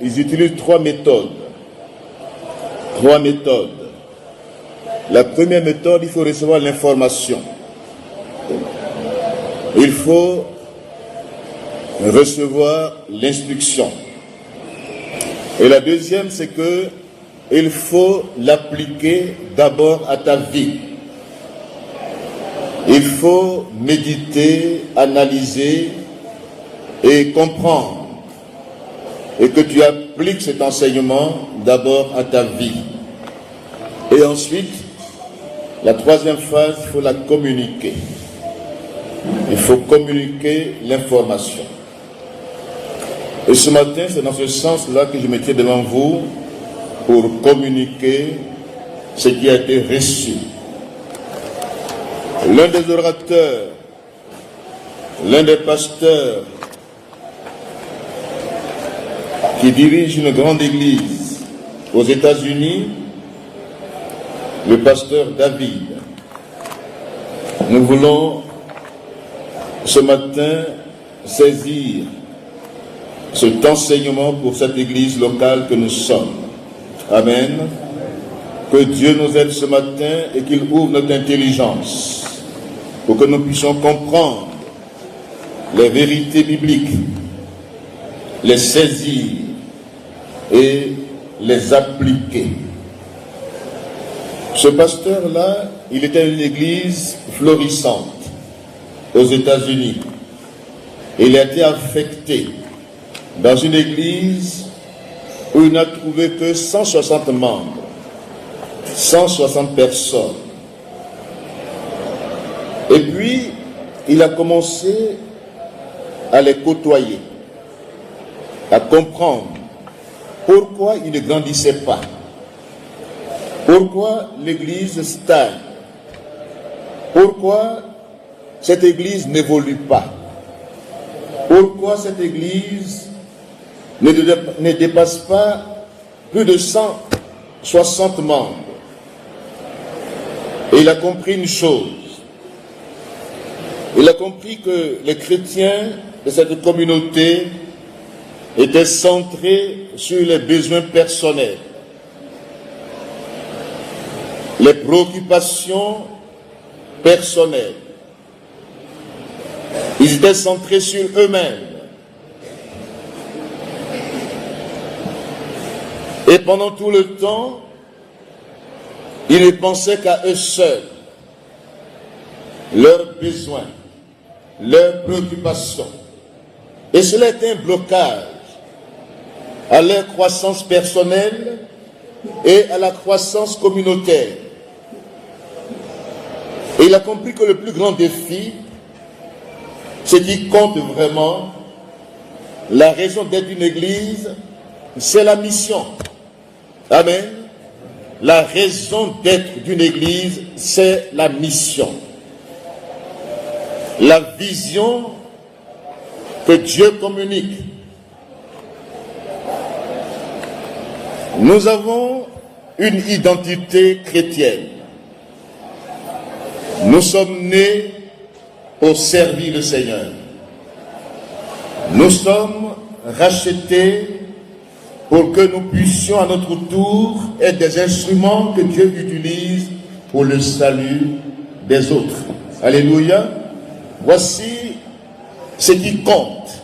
Ils utilisent trois méthodes. La première méthode, il faut recevoir l'information. Il faut recevoir l'instruction. Et la deuxième, c'est que il faut l'appliquer d'abord à ta vie. Il faut méditer, analyser et comprendre. Et que tu appliques cet enseignement d'abord à ta vie. Et ensuite, la troisième phase, il faut la communiquer. Il faut communiquer l'information. Et ce matin, c'est dans ce sens-là que je me tiens devant vous pour communiquer ce qui a été reçu. L'un des orateurs, l'un des pasteurs qui dirige une grande église aux États-Unis, le pasteur David. Nous voulons ce matin saisir cet enseignement pour cette église locale que nous sommes. Amen. Que Dieu nous aide ce matin et qu'il ouvre notre intelligence pour que nous puissions comprendre les vérités bibliques, les saisir et les appliquer. Ce pasteur-là, il était à une église florissante aux États-Unis. Il a été affecté dans une église où il n'a trouvé que 160 membres, 160 personnes. Et puis, il a commencé à les côtoyer, à comprendre pourquoi il ne grandissait pas, pourquoi l'église stagne, pourquoi cette église n'évolue pas, pourquoi cette église ne dépasse pas plus de 160 membres. Et il a compris une chose. Il a compris que les chrétiens de cette communauté étaient centrés sur les besoins personnels, les préoccupations personnelles. Ils étaient centrés sur eux-mêmes. Et pendant tout le temps, ils ne pensaient qu'à eux seuls, leurs besoins, leurs préoccupations. Et cela était un blocage à leur croissance personnelle et à la croissance communautaire. Et il a compris que le plus grand défi, ce qui compte vraiment, la raison d'être d'une église, c'est la mission. Amen. La raison d'être d'une église, c'est la mission. La vision que Dieu communique. Nous avons une identité chrétienne. Nous sommes nés pour servir le Seigneur. Nous sommes rachetés pour que nous puissions à notre tour être des instruments que Dieu utilise pour le salut des autres. Alléluia. Voici ce qui compte.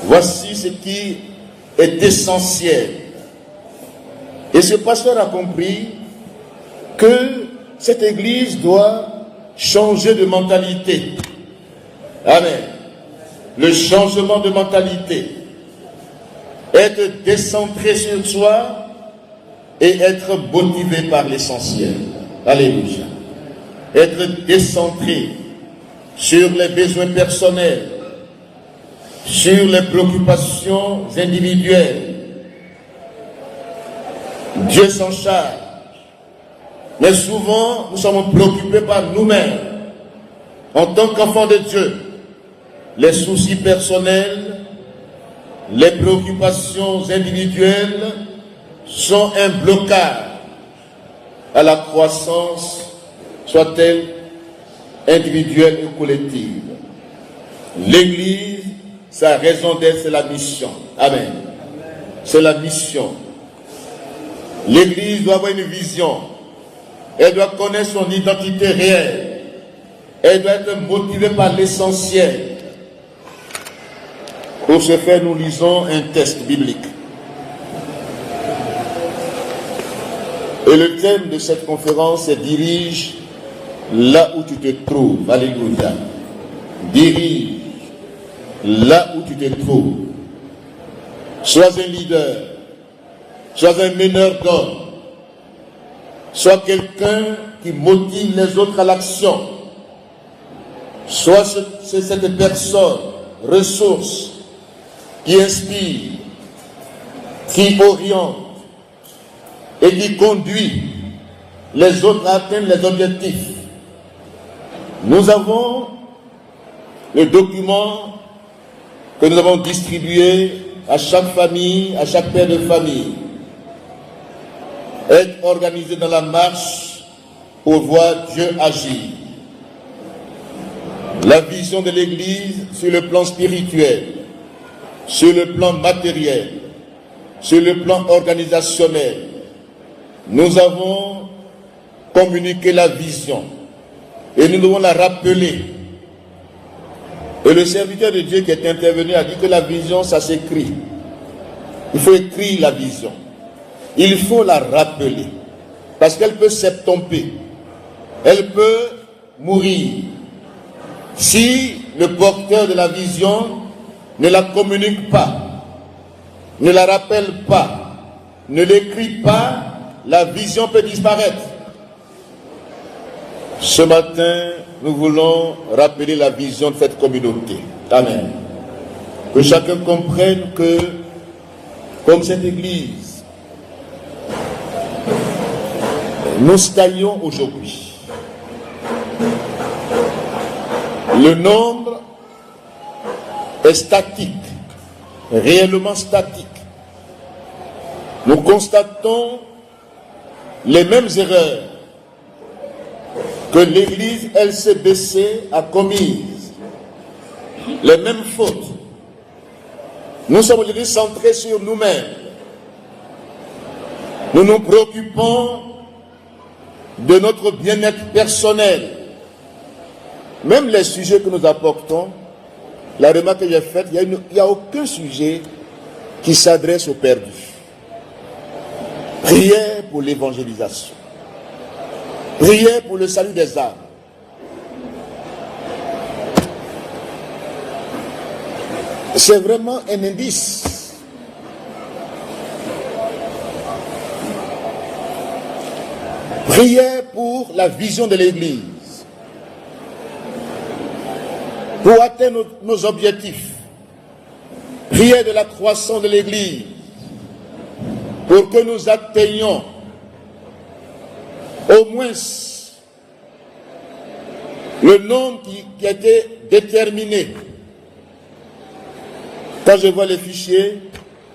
Voici ce qui est essentiel. Et ce pasteur a compris que cette église doit changer de mentalité. Amen. Le changement de mentalité. Être décentré sur soi et être motivé par l'essentiel. Alléluia. Être décentré sur les besoins personnels, sur les préoccupations individuelles. Dieu s'en charge. Mais souvent, nous sommes préoccupés par nous-mêmes. En tant qu'enfants de Dieu, les soucis personnels, les préoccupations individuelles sont un blocage à la croissance, soit-elle individuelle ou collective. L'Église, sa raison d'être, c'est la mission. Amen. c'est la mission. L'Église doit avoir une vision. Elle doit connaître son identité réelle. Elle doit être motivée par l'essentiel. Pour ce faire, nous lisons un texte biblique. Et le thème de cette conférence est « Dirige là où tu te trouves ». Alléluia. Dirige là où tu te trouves. Sois un leader. Sois un meneur d'hommes. Sois quelqu'un qui motive les autres à l'action. Sois cette personne, ressource, qui inspire, qui oriente et qui conduit les autres à atteindre les objectifs. Nous avons le document que nous avons distribué à chaque famille, à chaque père de famille. Être organisé dans la marche pour voir Dieu agir. La vision de l'Église sur le plan spirituel, sur le plan matériel, sur le plan organisationnel. Nous avons communiqué la vision et nous devons la rappeler. Et le serviteur de Dieu qui est intervenu a dit que la vision, ça s'écrit. Il faut écrire la vision. Il faut la rappeler. Parce qu'elle peut s'estomper. Elle peut mourir. Si le porteur de la vision ne la communique pas, ne la rappelle pas, ne l'écrit pas, la vision peut disparaître. Ce matin, nous voulons rappeler la vision de cette communauté. Amen. Que chacun comprenne que, comme cette église, nous stagnons aujourd'hui. Le nombre est statique, réellement statique. Nous constatons les mêmes erreurs que l'Église LCBC a commises, les mêmes fautes. Nous sommes aujourd'hui centrés sur nous-mêmes. Nous nous préoccupons de notre bien-être personnel. Même les sujets que nous apportons, la remarque que j'ai faite, il n'y a aucun sujet qui s'adresse aux perdus. Prière pour l'évangélisation. Prière pour le salut des âmes. C'est vraiment un indice. Prière pour la vision de l'Église. Pour atteindre nos objectifs. Prière de la croissance de l'Église. Pour que nous atteignions au moins le nombre qui a été déterminé. Quand je vois les fichiers,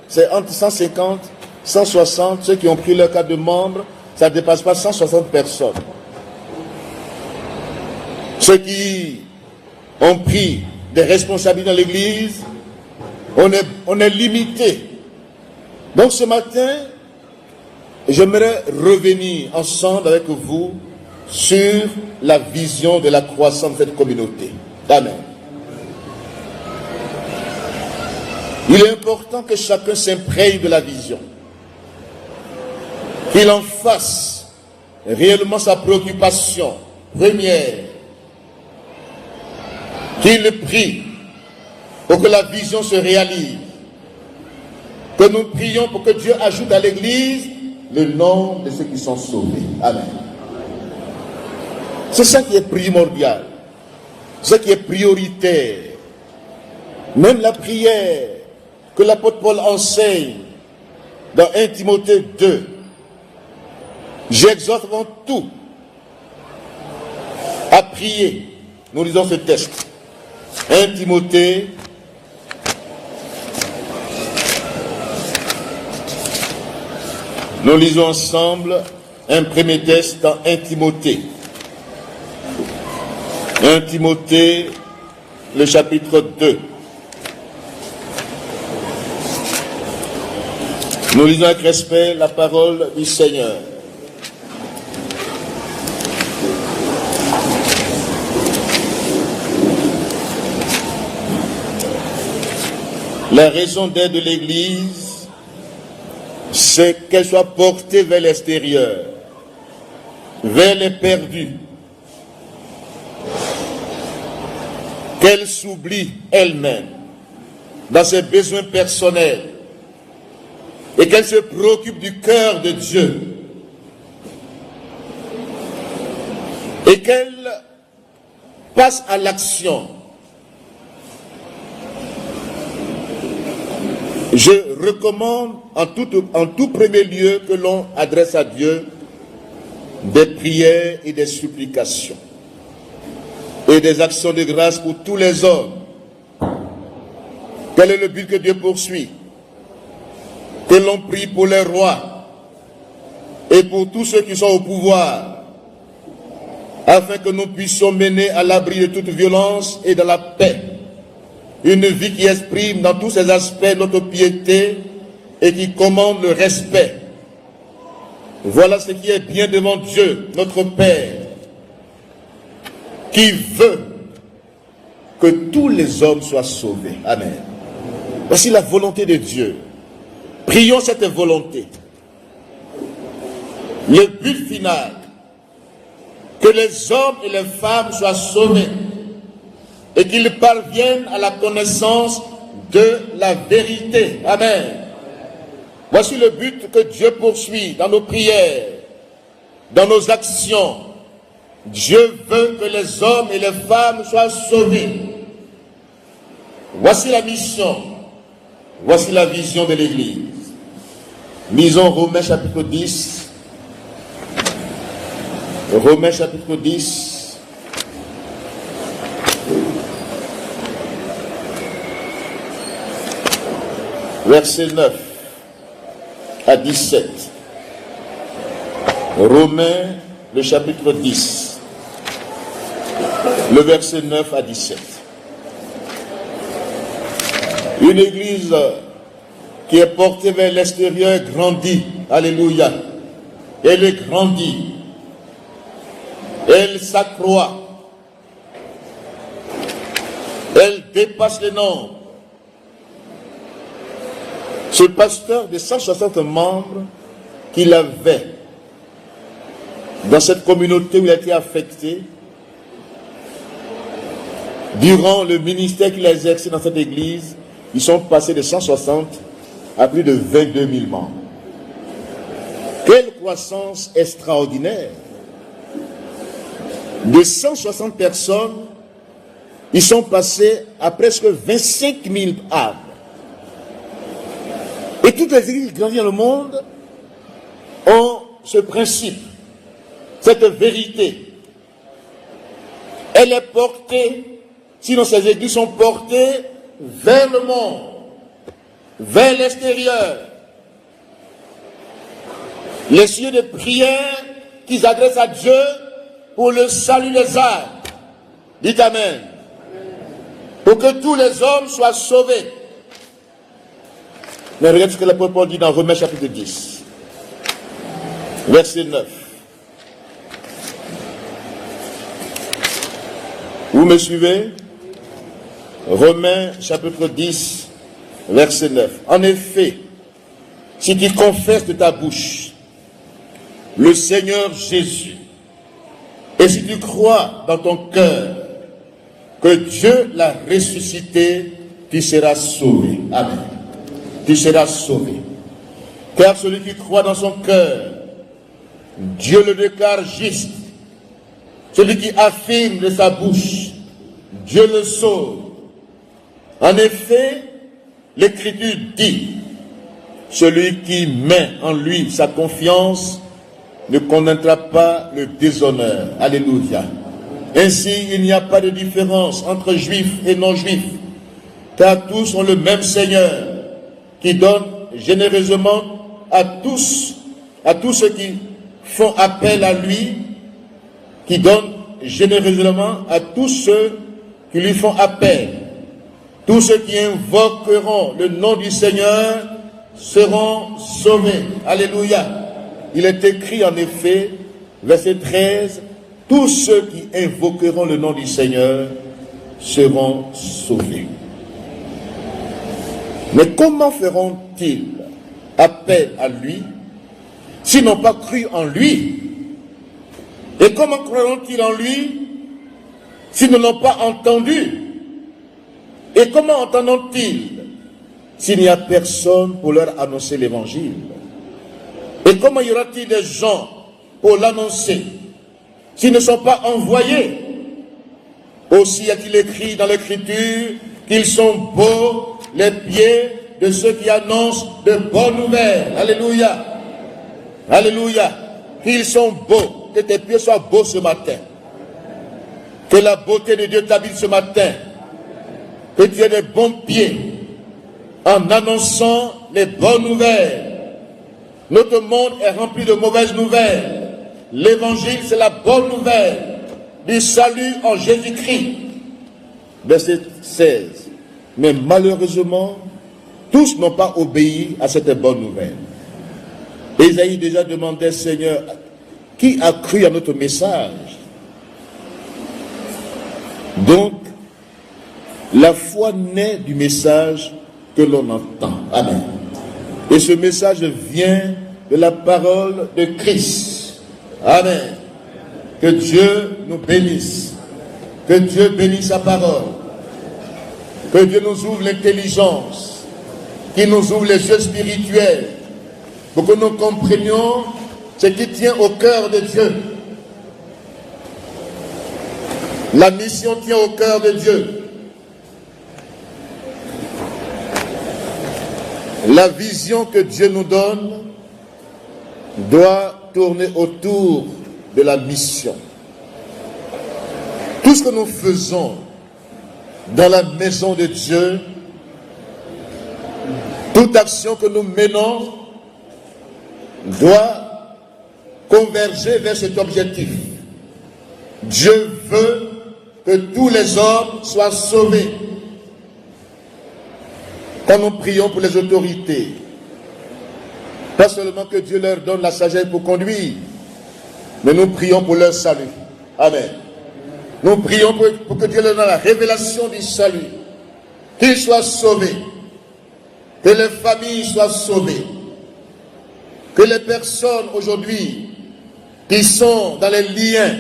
c'est entre 150, 160, ceux qui ont pris leur carte de membre, ça ne dépasse pas 160 personnes. Ceux qui ont pris des responsabilités dans l'Église, on est limité. Donc ce matin, j'aimerais revenir ensemble avec vous sur la vision de la croissance de cette communauté. Amen. Il est important que chacun s'imprègne de la vision. Qu'il en fasse réellement sa préoccupation première. Qu'il prie pour que la vision se réalise. Que nous prions pour que Dieu ajoute à l'Église le nom de ceux qui sont sauvés. Amen. C'est ça qui est primordial. C'est ça qui est prioritaire. Même la prière que l'apôtre Paul enseigne dans 1 Timothée 2. J'exhorte avant tout à prier. Nous lisons ce texte. 1 Timothée. Nous lisons ensemble un premier texte dans 1 Timothée. 1 Timothée, le chapitre 2. Nous lisons avec respect la parole du Seigneur. La raison d'être de l'Église, c'est qu'elle soit portée vers l'extérieur, vers les perdus, qu'elle s'oublie elle-même dans ses besoins personnels et qu'elle se préoccupe du cœur de Dieu et qu'elle passe à l'action. Je recommande en tout premier lieu que l'on adresse à Dieu des prières et des supplications et des actions de grâce pour tous les hommes. Quel est le but que Dieu poursuit? Que l'on prie pour les rois et pour tous ceux qui sont au pouvoir, afin que nous puissions mener à l'abri de toute violence et dans la paix une vie qui exprime dans tous ses aspects notre piété et qui commande le respect. Voilà ce qui est bien devant Dieu, notre Père, qui veut que tous les hommes soient sauvés. Amen. Voici la volonté de Dieu. Prions cette volonté. Le but final, que les hommes et les femmes soient sauvés et qu'ils parviennent à la connaissance de la vérité. Amen. Voici le but que Dieu poursuit dans nos prières, dans nos actions. Dieu veut que les hommes et les femmes soient sauvés. Voici la mission, voici la vision de l'Église. Lisons Romains chapitre 10. Romains chapitre 10. Verset 9 à 17. Romains, le chapitre 10, le verset 9 à 17. Une église qui est portée vers l'extérieur grandit. Alléluia. Elle grandit. Elle s'accroît. Elle dépasse les nombres. Ce pasteur de 160 membres qu'il avait dans cette communauté où il a été affecté, durant le ministère qu'il a exercé dans cette église, ils sont passés de 160 à plus de 22 000 membres. Quelle croissance extraordinaire! De 160 personnes, ils sont passés à presque 25 000 âmes. Et toutes les églises grandies dans le monde ont ce principe, cette vérité. Elle est portée, sinon ces églises sont portées vers le monde, vers l'extérieur. Les cieux de prière qu'ils adressent à Dieu pour le salut des âmes. Dites Amen. Pour que tous les hommes soient sauvés. Mais regarde ce que l'apôtre Paul dit dans Romains chapitre 10, verset 9. Vous me suivez? Romains chapitre 10, verset 9. En effet, si tu confesses de ta bouche le Seigneur Jésus, et si tu crois dans ton cœur que Dieu l'a ressuscité, tu seras sauvé. Amen. Tu seras sauvé. Car celui qui croit dans son cœur, Dieu le déclare juste. Celui qui affirme de sa bouche, Dieu le sauve. En effet, l'Écriture dit, celui qui met en lui sa confiance ne connaîtra pas le déshonneur. Alléluia. Ainsi, il n'y a pas de différence entre juifs et non-juifs, car tous ont le même Seigneur, qui donne généreusement à tous ceux qui font appel à lui, qui donne généreusement à tous ceux qui lui font appel. Tous ceux qui invoqueront le nom du Seigneur seront sauvés. Alléluia. Il est écrit en effet, verset 13, tous ceux qui invoqueront le nom du Seigneur seront sauvés. Mais comment feront-ils appel à lui s'ils n'ont pas cru en lui? Et comment croiront-ils en lui s'ils ne l'ont pas entendu? Et comment entendront-ils s'il n'y a personne pour leur annoncer l'évangile? Et comment y aura-t-il des gens pour l'annoncer s'ils ne sont pas envoyés? Aussi y a-t-il écrit dans l'Écriture qu'ils sont beaux les pieds de ceux qui annoncent de bonnes nouvelles. Alléluia. Alléluia. Qu'ils sont beaux. Que tes pieds soient beaux ce matin. Que la beauté de Dieu t'habite ce matin. Que tu aies des bons pieds en annonçant les bonnes nouvelles. Notre monde est rempli de mauvaises nouvelles. L'évangile, c'est la bonne nouvelle du salut en Jésus-Christ. Verset 16. Mais malheureusement, tous n'ont pas obéi à cette bonne nouvelle. Ésaïe déjà demandait, Seigneur, qui a cru à notre message? Donc, la foi naît du message que l'on entend. Amen. Et ce message vient de la parole de Christ. Amen. Que Dieu nous bénisse. Que Dieu bénisse sa parole. Que Dieu nous ouvre l'intelligence. Qu'il nous ouvre les yeux spirituels. Pour que nous comprenions ce qui tient au cœur de Dieu. La mission tient au cœur de Dieu. La vision que Dieu nous donne doit tourner autour de la mission. Tout ce que nous faisons dans la maison de Dieu, toute action que nous menons doit converger vers cet objectif. Dieu veut que tous les hommes soient sauvés. Quand nous prions pour les autorités, pas seulement que Dieu leur donne la sagesse pour conduire, mais nous prions pour leur salut. Amen. Nous prions pour que Dieu leur donne la révélation du salut, qu'ils soient sauvés, que les familles soient sauvées, que les personnes aujourd'hui qui sont dans les liens,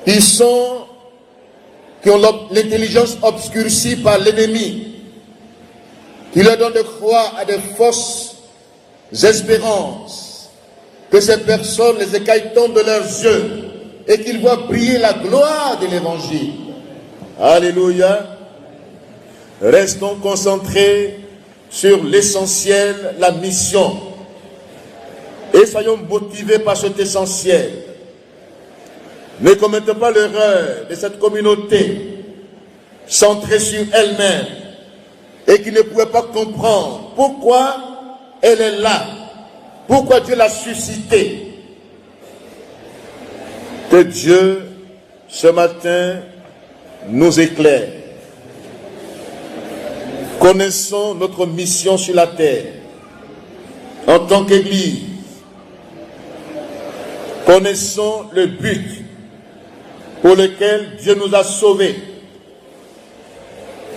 qui ont l'intelligence obscurcie par l'ennemi, qui leur donne de croire à des fausses espérances, que ces personnes, les écailles tombent de leurs yeux et qu'ils voient briller la gloire de l'évangile. Alléluia. Restons concentrés sur l'essentiel, la mission. Et soyons motivés par cet essentiel. Ne commettons pas l'erreur de cette communauté centrée sur elle-même et qui ne pouvait pas comprendre pourquoi elle est là, pourquoi Dieu l'a suscitée. Que Dieu, ce matin, nous éclaire. Connaissons notre mission sur la terre en tant qu'Église. Connaissons le but pour lequel Dieu nous a sauvés.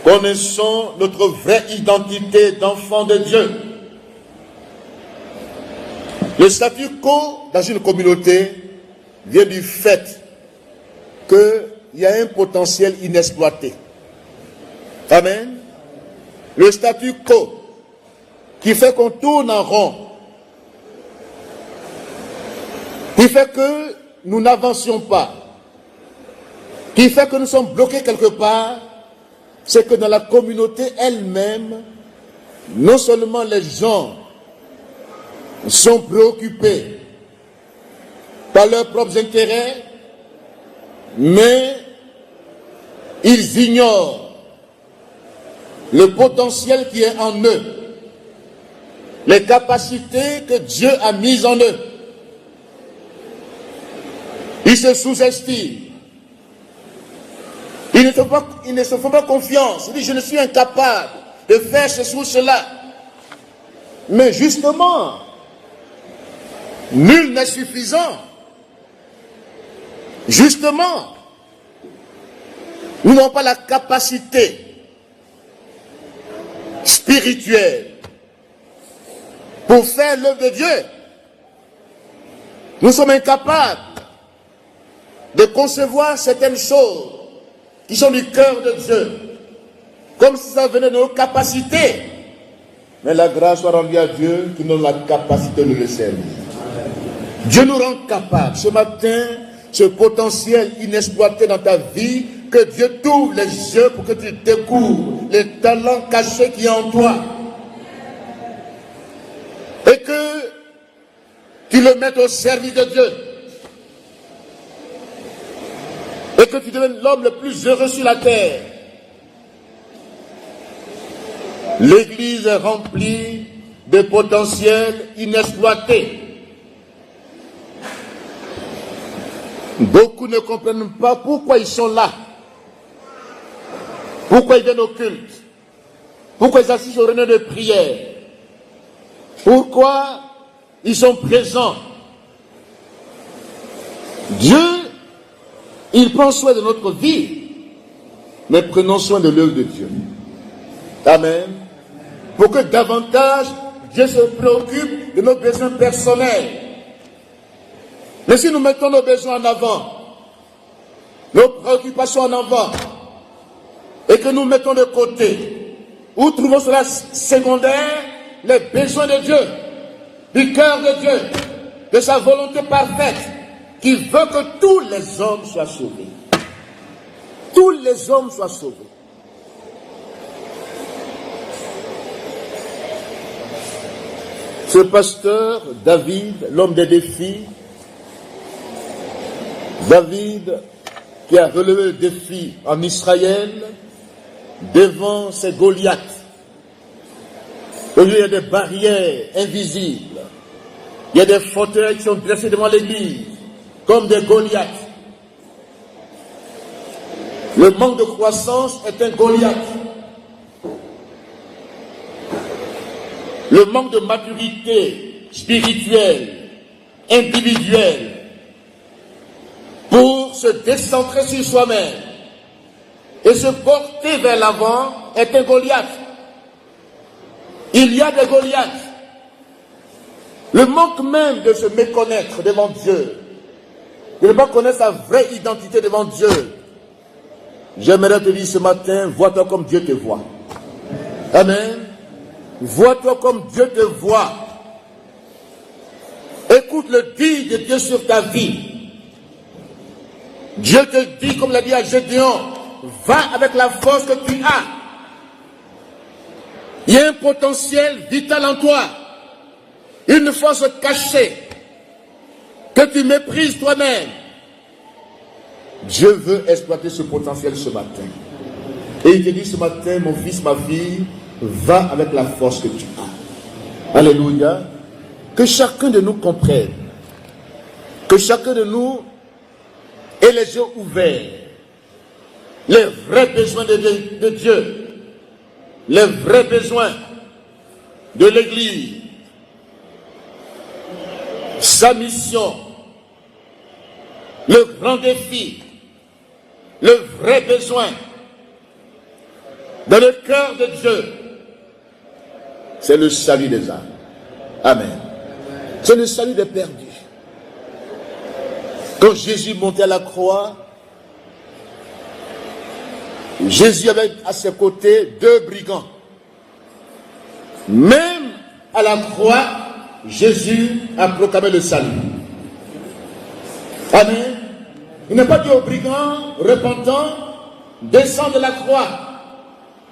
Connaissons notre vraie identité d'enfant de Dieu. Le statu quo dans une communauté vient du fait qu'il y a un potentiel inexploité. Amen. Le statu quo qui fait qu'on tourne en rond, qui fait que nous n'avancions pas, qui fait que nous sommes bloqués quelque part, c'est que dans la communauté elle-même, non seulement les gens sont préoccupés par leurs propres intérêts, mais ils ignorent le potentiel qui est en eux, les capacités que Dieu a mises en eux. Ils se sous-estiment. Ils ne se font pas confiance. Ils disent, je ne suis incapable de faire ceci ou cela. Mais justement, nul n'est suffisant. Justement, nous n'avons pas la capacité spirituelle pour faire l'œuvre de Dieu. Nous sommes incapables de concevoir certaines choses qui sont du cœur de Dieu, comme si ça venait de nos capacités. Mais la grâce soit rendue à Dieu qui nous donne la capacité de le servir. Dieu nous rend capables. Ce matin, ce potentiel inexploité dans ta vie, que Dieu t'ouvre les yeux pour que tu découvres les talents cachés qui sont en toi. Et que tu le mettes au service de Dieu. Et que tu deviennes l'homme le plus heureux sur la terre. L'Église est remplie de potentiels inexploités. Beaucoup ne comprennent pas pourquoi ils sont là. Pourquoi ils viennent au culte. Pourquoi ils assistent aux réunions de prière. Pourquoi ils sont présents. Dieu, il prend soin de notre vie. Mais prenons soin de l'œuvre de Dieu. Amen. Pour que davantage Dieu se préoccupe de nos besoins personnels. Mais si nous mettons nos besoins en avant, nos préoccupations en avant, et que nous mettons de côté, où trouvons cela secondaire, les besoins de Dieu, du cœur de Dieu, de sa volonté parfaite, qui veut que tous les hommes soient sauvés. Tous les hommes soient sauvés. Ce pasteur, David, l'homme des défis, David qui a relevé le défi en Israël devant ses Goliaths. Il y a des barrières invisibles. Il y a des fauteuils qui sont dressés devant l'église comme des Goliaths. Le manque de croissance est un Goliath. Le manque de maturité spirituelle, individuelle, pour se décentrer sur soi-même et se porter vers l'avant est un Goliath. Il y a des Goliaths. Le manque même de se méconnaître devant Dieu, de ne pas connaître sa vraie identité devant Dieu. J'aimerais te dire ce matin, vois-toi comme Dieu te voit. Amen. Vois-toi comme Dieu te voit. Écoute le dit de Dieu sur ta vie. Dieu te dit, comme l'a dit à Gédéon, va avec la force que tu as. Il y a un potentiel vital en toi. Une force cachée que tu méprises toi-même. Dieu veut exploiter ce potentiel ce matin. Et il te dit ce matin, mon fils, ma fille, va avec la force que tu as. Alléluia. Que chacun de nous comprenne. Que chacun de nous ait les yeux ouverts. Les vrais besoins de Dieu. Les vrais besoins de l'Église. Sa mission. Le grand défi. Le vrai besoin. Dans le cœur de Dieu. C'est le salut des âmes. Amen. C'est le salut des perdus. Quand Jésus montait à la croix, Jésus avait à ses côtés 2 brigands. Même à la croix, Jésus a proclamé le salut. Amen. Il n'a pas dit aux brigands repentants, descends de la croix.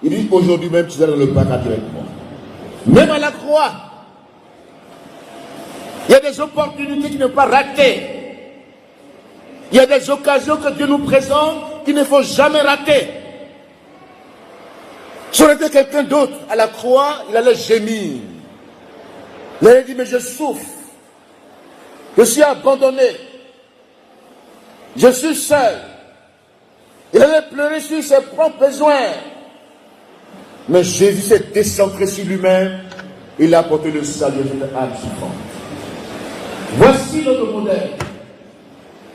Il dit aujourd'hui même tu seras dans le paradis avec moi. Même à la croix, il y a des opportunités qui ne sont pas ratées. Il y a des occasions que Dieu nous présente qu'il ne faut jamais rater. Si on était quelqu'un d'autre à la croix, il allait gémir. Il allait dire, mais je souffre. Je suis abandonné. Je suis seul. Il allait pleurer sur ses propres besoins. Mais Jésus s'est décentré sur lui-même il a apporté le salut à cette âme souffrante. Voici notre modèle.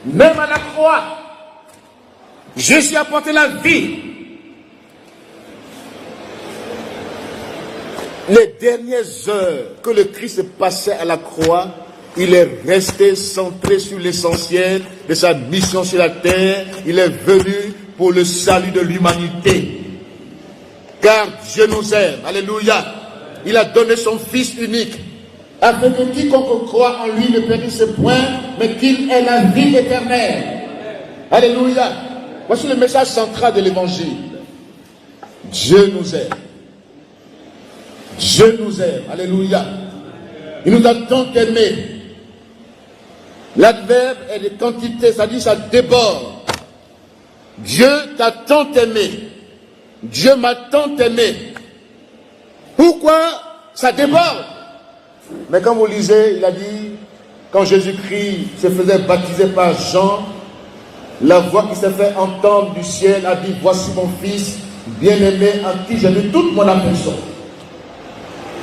Même à la croix, Jésus a apporté la vie. Les dernières heures que le Christ passait à la croix, il est resté centré sur l'essentiel de sa mission sur la terre. Il est venu pour le salut de l'humanité. Car Dieu nous aime. Alléluia. Il a donné son Fils unique, afin que quiconque croit en lui ne périsse point, mais qu'il ait la vie éternelle. Alléluia. Voici le message central de l'évangile. Dieu nous aime. Dieu nous aime. Alléluia. Il nous a tant aimés. L'adverbe est de quantité, ça dit ça déborde. Dieu t'a tant aimé. Dieu m'a tant aimé. Pourquoi ça déborde? Mais quand vous lisez, il a dit, quand Jésus-Christ se faisait baptiser par Jean, la voix qui s'est fait entendre du ciel a dit, voici mon Fils bien-aimé en qui j'ai mis toute mon affection.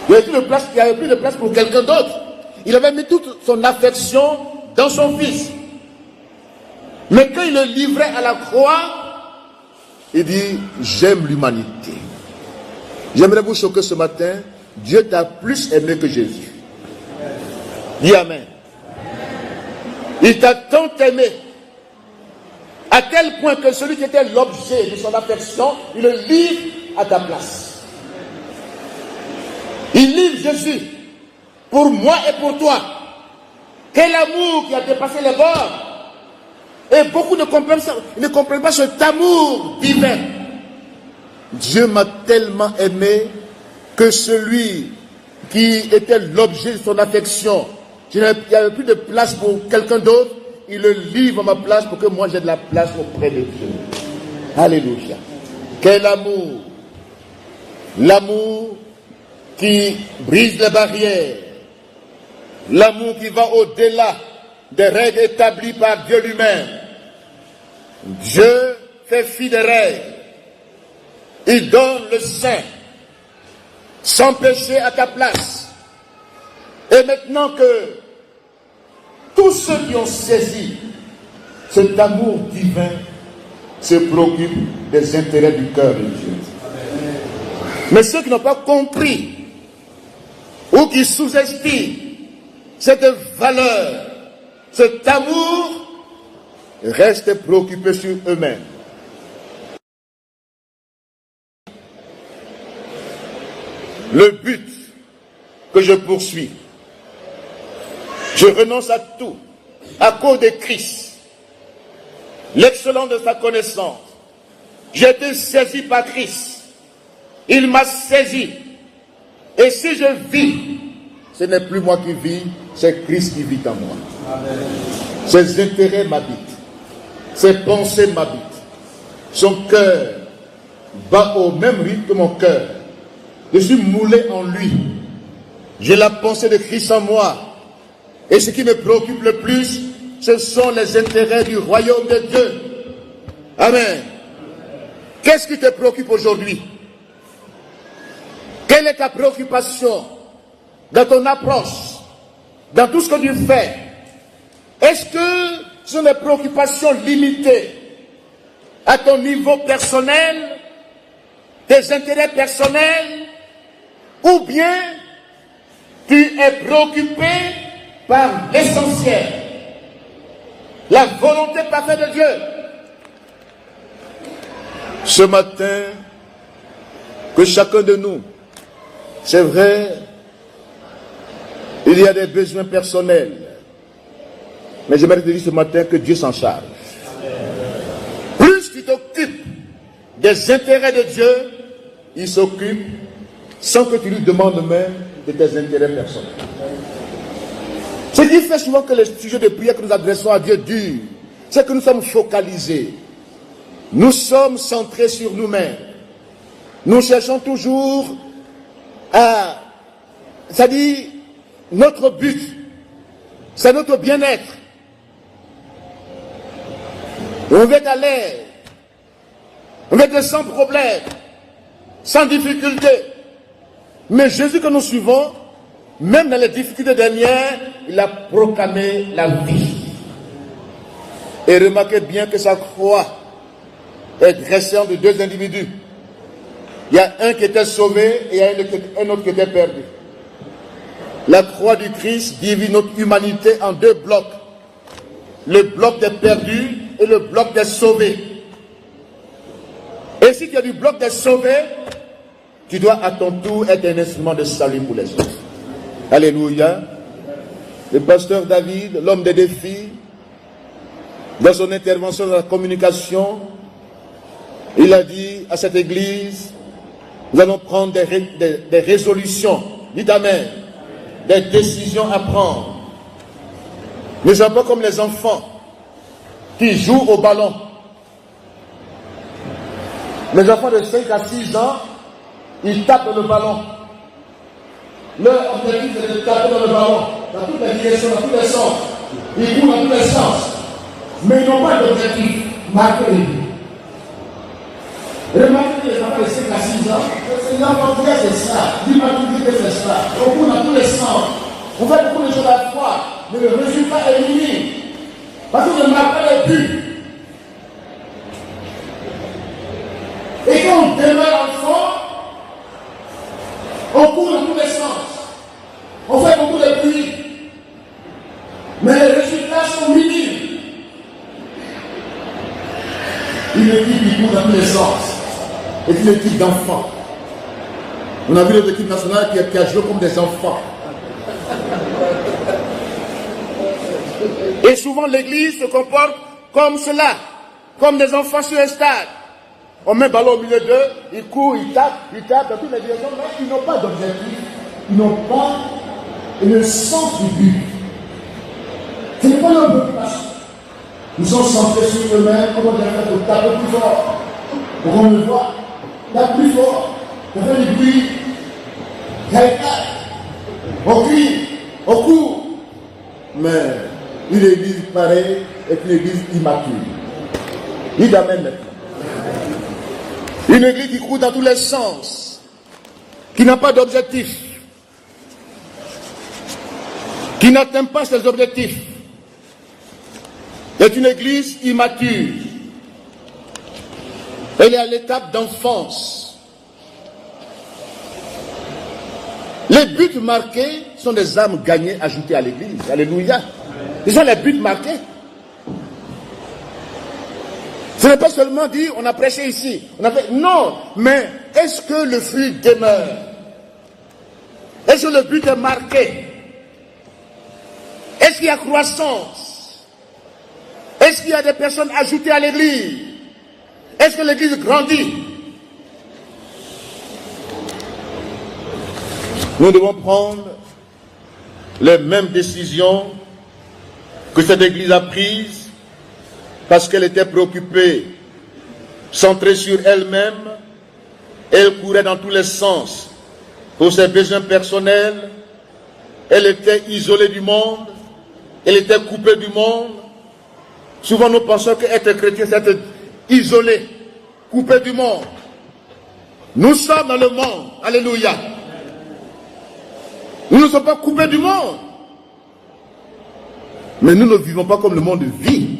Il n'y avait plus de place pour quelqu'un d'autre. Il avait mis toute son affection dans son Fils. Mais quand il le livrait à la croix, il dit, j'aime l'humanité. J'aimerais vous choquer ce matin, Dieu t'a plus aimé que Jésus. Dis Amen. Il t'a tant aimé, à tel point que celui qui était l'objet de son affection, il le livre à ta place. Il livre Jésus pour moi et pour toi. Quel amour qui a dépassé les bords. Et beaucoup ne comprennent pas cet amour divin. Dieu m'a tellement aimé que celui qui était l'objet de son affection, il n'y avait plus de place pour quelqu'un d'autre, il le livre à ma place pour que moi j'ai de la place auprès de Dieu. Alléluia. Quel amour. L'amour qui brise les barrières. L'amour qui va au-delà des règles établies par Dieu lui-même. Dieu fait fi des règles. Il donne le sein, sans péché à ta place. Et maintenant que tous ceux qui ont saisi cet amour divin se préoccupent des intérêts du cœur de Dieu. Mais ceux qui n'ont pas compris ou qui sous-estiment cette valeur, cet amour, restent préoccupés sur eux-mêmes. Le but que je poursuis, je renonce à tout à cause de Christ, l'excellence de sa connaissance. J'ai été saisi par Christ. Il m'a saisi. Et si je vis, ce n'est plus moi qui vis, c'est Christ qui vit en moi. Amen. Ses intérêts m'habitent. Ses pensées m'habitent. Son cœur bat au même rythme que mon cœur. Je suis moulé en lui. J'ai la pensée de Christ en moi. Et ce qui me préoccupe le plus, ce sont les intérêts du royaume de Dieu. Amen. Qu'est-ce qui te préoccupe aujourd'hui? Quelle est ta préoccupation dans ton approche, dans tout ce que tu fais? Est-ce que ce sont des préoccupations limitées à ton niveau personnel, tes intérêts personnels, ou bien tu es préoccupé par l'essentiel, la volonté parfaite de Dieu? Ce matin, que chacun de nous, c'est vrai, il y a des besoins personnels, mais j'aimerais te dire ce matin que Dieu s'en charge. Plus tu t'occupes des intérêts de Dieu, il s'occupe sans que tu lui demandes même de tes intérêts personnels. Ce qui fait souvent que les sujets de prière que nous adressons à Dieu durent, c'est que nous sommes focalisés. Nous sommes centrés sur nous-mêmes. Nous cherchons toujours à... C'est-à-dire, notre but, c'est notre bien-être. On veut être à l'aise. On veut être sans problème, sans difficulté. Mais Jésus que nous suivons Même dans les difficultés dernières, il a proclamé la vie. Et remarquez bien que sa croix est dressée entre deux individus. Il y a un qui était sauvé et il y a un autre qui était perdu. La croix du Christ divise notre humanité en deux blocs. Le bloc des perdus et le bloc des sauvés. Et si tu es du bloc des sauvés, tu dois à ton tour être un instrument de salut pour les autres. Alléluia. Le pasteur David, l'homme des défis, dans son intervention dans la communication, il a dit à cette église, nous allons prendre des résolutions, dites amen, des décisions à prendre. Nous ne sommes pas comme les enfants qui jouent au ballon. Les enfants de 5 à 6 ans, ils tapent le ballon. Leur objectif est de taper dans le ballon, dans toutes les directions, dans tous les sens. Ils courent dans tous les sens. Mais ils n'ont pas d'objectif. Marquer les buts. Remarquez les enfants de 5 à 6 ans. Les enfants qui c'est ça. L'humanité c'est ça. On court dans tous les sens. On fait beaucoup de choses à la fois. Mais le résultat est minime. Parce que je ne marque pas les buts. Et quand on demeure enfant, on court dans tous les sens. On fait beaucoup de bruit. Mais les résultats sont minimes. Une équipe qui court dans tous les sens est une équipe d'enfants. On a vu notre équipe nationale qui a joué comme des enfants. Et souvent l'église se comporte comme cela, comme des enfants sur un stade. On met le ballon au milieu d'eux, ils courent, ils tapent dans toutes les directions, mais ils n'ont pas d'objectif, ils n'ont pas le sens du but. Ce n'est pas leur préoccupation. Nous sommes centrés sur eux-mêmes, comment on dirait de taper plus fort. Pour qu'on le voit, tape plus fort, on fait du bruit, on crie, on court. Mais une église pareille est une église immature. Dites amen maintenant. Une église qui court dans tous les sens, qui n'a pas d'objectif, qui n'atteint pas ses objectifs, est une église immature. Elle est à l'étape d'enfance. Les buts marqués sont des âmes gagnées, ajoutées à l'église. Alléluia. Ils sont les buts marqués. Ce n'est pas seulement dire, on a prêché ici, on a fait... Non, mais est-ce que le fruit demeure? Est-ce que le but est marqué? Est-ce qu'il y a croissance? Est-ce qu'il y a des personnes ajoutées à l'église? Est-ce que l'église grandit? Nous devons prendre les mêmes décisions que cette église a prises, parce qu'elle était préoccupée, centrée sur elle-même. Elle courait dans tous les sens pour ses besoins personnels. Elle était isolée du monde. Elle était coupée du monde. Souvent nous pensons qu'être chrétien, c'est être isolé, coupé du monde. Nous sommes dans le monde. Alléluia. Nous ne sommes pas coupés du monde. Mais nous ne vivons pas comme le monde vit.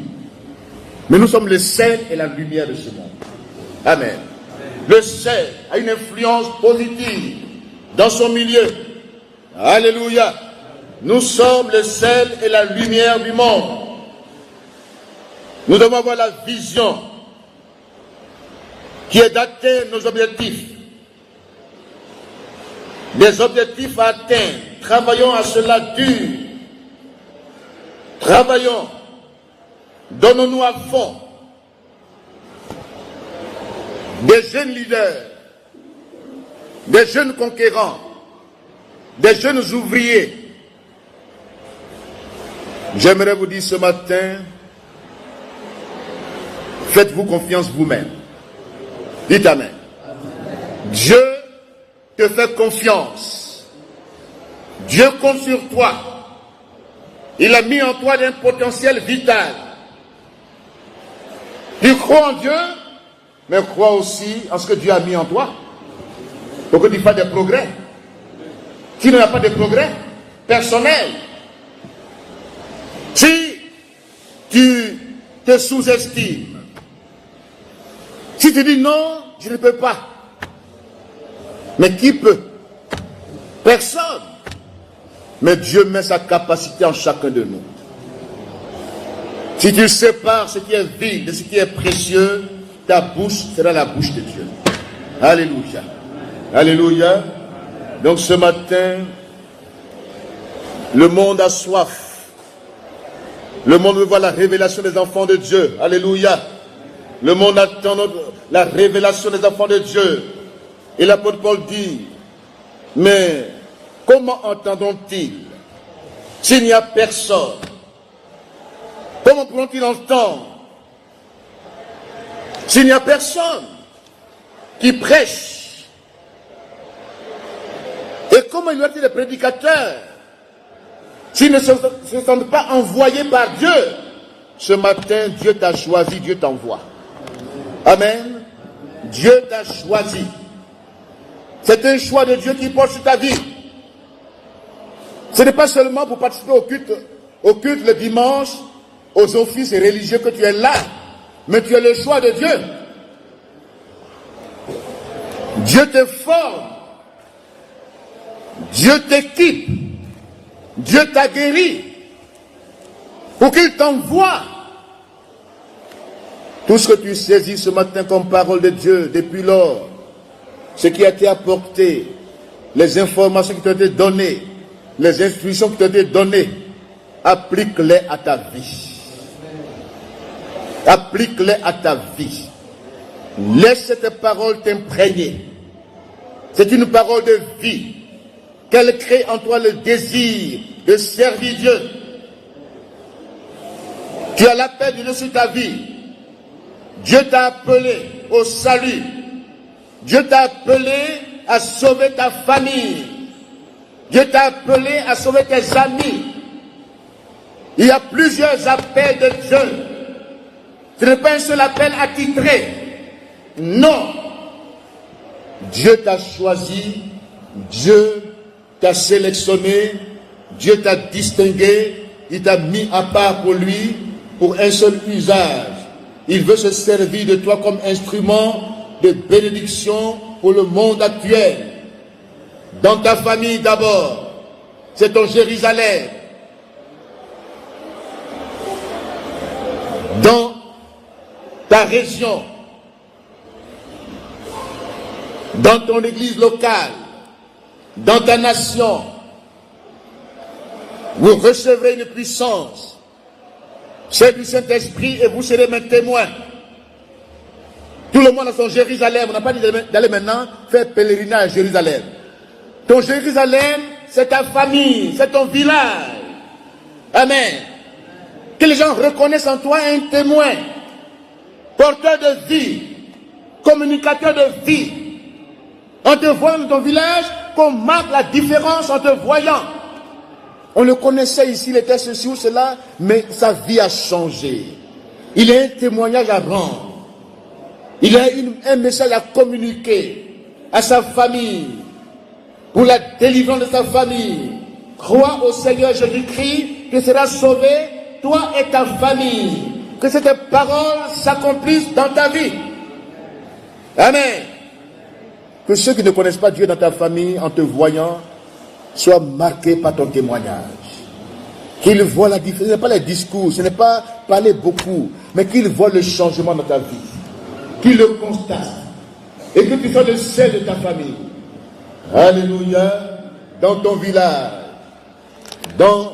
Mais nous sommes le sel et la lumière de ce monde. Amen. Le sel a une influence positive dans son milieu. Alléluia. Nous sommes le sel et la lumière du monde. Nous devons avoir la vision qui est d'atteindre nos objectifs. Des objectifs à atteindre. Travaillons à cela dur. Travaillons. Donnons-nous à fond. Des jeunes leaders, des jeunes conquérants, des jeunes ouvriers. J'aimerais vous dire ce matin, faites-vous confiance vous-même. Dites amen. Dieu te fait confiance. Dieu compte sur toi. Il a mis en toi un potentiel vital. Tu crois en Dieu, mais crois aussi en ce que Dieu a mis en toi. Pour que tu fasses des progrès. Tu n'as pas de progrès, personnel. Si tu te sous-estimes, si tu dis non, je ne peux pas. Mais qui peut? Personne. Mais Dieu met sa capacité en chacun de nous. Si tu sépares ce qui est vide de ce qui est précieux, ta bouche sera la bouche de Dieu. Alléluia. Alléluia. Donc ce matin, le monde a soif. Le monde veut voir la révélation des enfants de Dieu. Alléluia. Le monde attend la révélation des enfants de Dieu. Et l'apôtre Paul dit, mais comment entendront-ils s'il n'y a personne? Comment pourront-ils entendre s'il n'y a personne qui prêche? Et comment il doit être des prédicateurs s'ils ne se sentent pas envoyés par Dieu? Ce matin, Dieu t'a choisi, Dieu t'envoie. Amen. Dieu t'a choisi. C'est un choix de Dieu qui porte sur ta vie. Ce n'est pas seulement pour participer au culte le dimanche, aux offices religieux que tu es là, mais tu as le choix de Dieu. Dieu te forme, Dieu t'équipe, Dieu t'a guéri pour qu'il t'envoie. Tout ce que tu saisis ce matin comme parole de Dieu depuis lors, ce qui a été apporté, les informations qui t'ont été données, les instructions qui t'ont été données, applique-les à ta vie. Applique-les à ta vie. Laisse cette parole t'imprégner. C'est une parole de vie. Qu'elle crée en toi le désir de servir Dieu. Tu as l'appel de Dieu sur ta vie. Dieu t'a appelé au salut. Dieu t'a appelé à sauver ta famille. Dieu t'a appelé à sauver tes amis. Il y a plusieurs appels de Dieu. Ce n'est pas un seul appel attitré. Non. Dieu t'a choisi. Dieu t'a sélectionné. Dieu t'a distingué. Il t'a mis à part pour lui, pour un seul usage. Il veut se servir de toi comme instrument de bénédiction pour le monde actuel. Dans ta famille d'abord, c'est ton Jérusalem. Dans ta région, dans ton église locale, dans ta nation, vous recevrez une puissance, celle du Saint-Esprit, et vous serez mes témoins. Tout le monde a son Jérusalem. On n'a pas dit d'aller maintenant faire pèlerinage à Jérusalem. Ton Jérusalem, c'est ta famille, c'est ton village. Amen. Que les gens reconnaissent en toi un témoin, porteur de vie, communicateur de vie. En te voyant dans ton village, qu'on marque la différence en te voyant. On le connaissait ici, il était ceci ou cela, mais sa vie a changé. Il a un témoignage à rendre. Il a un message à communiquer à sa famille, pour la délivrance de sa famille. Crois au Seigneur Jésus-Christ, tu seras sauvé, toi et ta famille. Que cette parole s'accomplisse dans ta vie. Amen. Que ceux qui ne connaissent pas Dieu dans ta famille, en te voyant, soient marqués par ton témoignage. Qu'ils voient la différence. Ce n'est pas les discours, ce n'est pas parler beaucoup, mais qu'ils voient le changement dans ta vie. Qu'ils le constatent. Et que tu sois le seul de ta famille. Alléluia. Dans ton village, dans